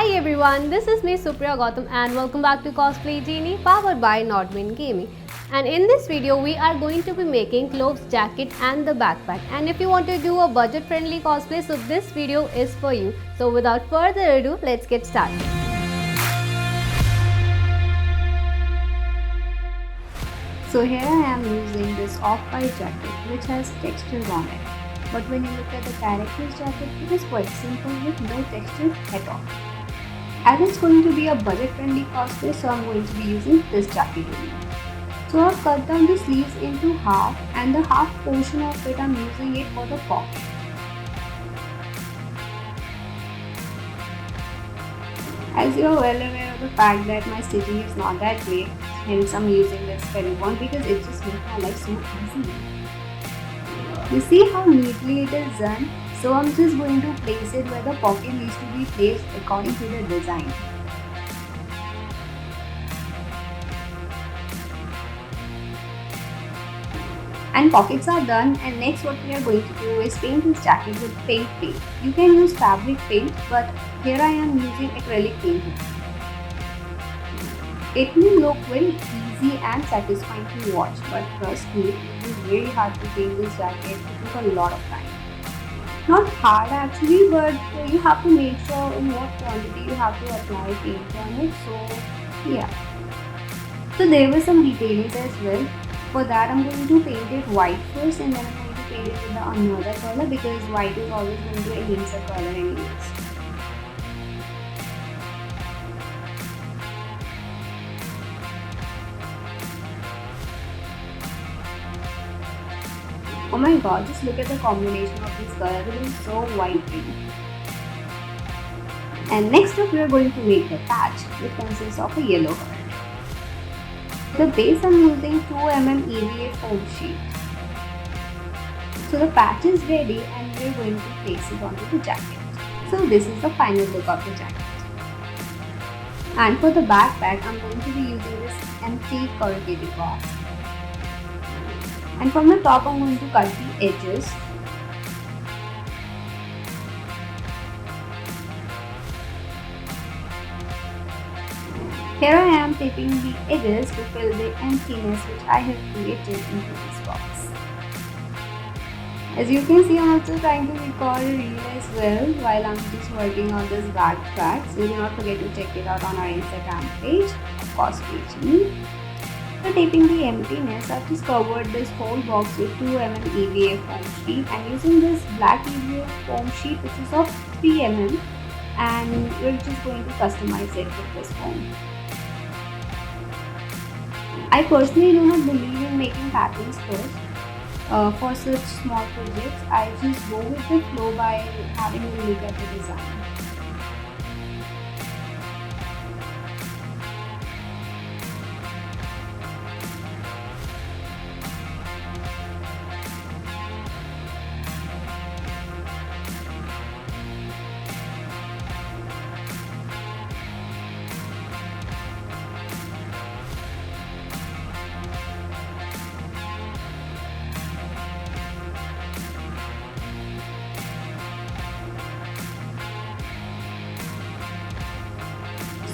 Hi everyone, this is me Supriya Gautam and welcome back to Cosplay Genie powered by Wonderomen Gaming. And in this video, we are going to be making Clove's jacket and the backpack. And if you want to do a budget friendly cosplay, so this video is for you. So without further ado, let's get started. So here I am using this off-white jacket which has textures on it. But when you look at the character's jacket, it is quite simple with no textures at all. As it's going to be a budget-friendly cosplay, so I'm going to be using this jacket only. So I've cut down the sleeves into half, and the half portion of it I'm using it for the pocket. As you are well aware of the fact that my stitching is not that great, hence I'm using this Valorant because it just makes my life so easy. You see how neatly it is done? So I'm just going to place it where the pocket needs to be placed according to the design. And pockets are done, and next what we are going to do is paint this jacket with paint. You can use fabric paint, but here I am using acrylic paint. It may look very easy and satisfying to watch, but trust me, it is very hard to paint this jacket. It took a lot of time. Not hard actually, but you have to make sure in what quantity you have to apply paint on it. So yeah. So there were some details as well. For that I'm going to paint it white first, and then I'm going to paint it with another color because white is always going to enhance the color anyways. Oh my god, just look at the combination of these colors, it is so vibrant. And next up we are going to make the patch, which consists of a yellow heart. The base I'm using 2mm EVA foam sheet. So the patch is ready and we are going to place it onto the jacket. So this is the final look of the jacket. And for the backpack, I'm going to be using this empty corrugated box. And from the top I'm going to cut the edges. Here I am taping the edges to fill the emptiness which I have created into this box. As you can see, I'm also trying to record a reel as well while I'm just working on this backpack. So do not forget to check it out on our Instagram page, of course, Genie. After taping the emptiness, I've just covered this whole box with 2mm EVA foam sheet. I'm using this black EVA foam sheet which is of 3mm, and we're just going to customize it with this foam. I personally do not believe in making patterns first. For such small projects, I just go with the flow by having a look at the design.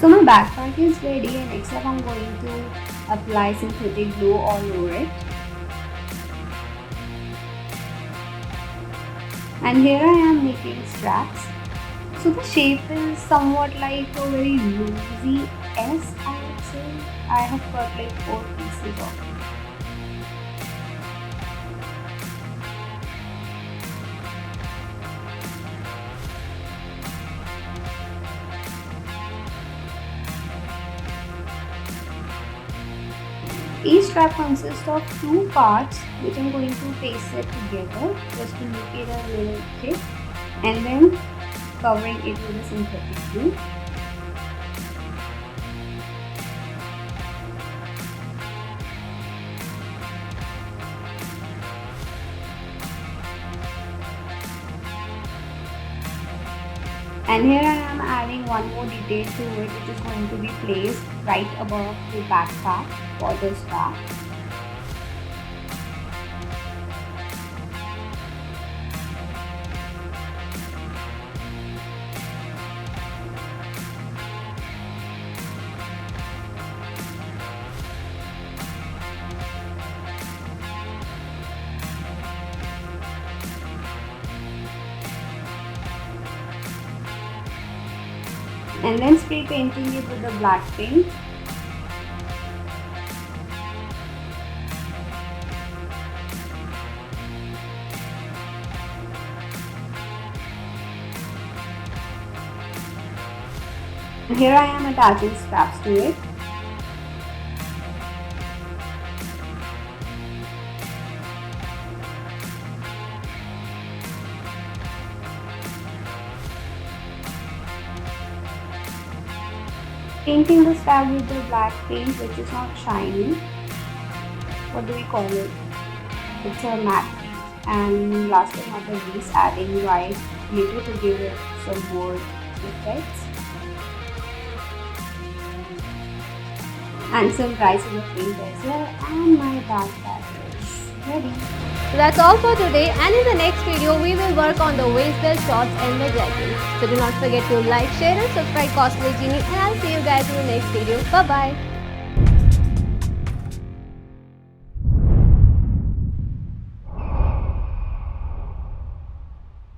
So my backpack is ready, and next up I'm going to apply synthetic glue all over it. And here I am making straps. So the shape is somewhat like a very rosy S, I would say. I have cut like 4 pieces of it. Each strap consists of 2 parts which I'm going to paste it together just to make it a little thick, and then covering it with a synthetic glue. And here I am adding one more detail to it, which is going to be placed right above the backpack for the strap. and then spray painting it with the black paint. And here I am attaching straps to it. Painting the strap with the black paint, which is not shiny. What do we call it? It's a matte paint. And last but not the least, adding white glitter to give it some more effects. And some prices of paint as well, and my backpack is ready. So that's all for today, and in the next video we will work on the waist belt, shorts and the jacket. So do not forget to like, share and subscribe Cosplay Genie, and I'll see you guys in the next video. Bye bye.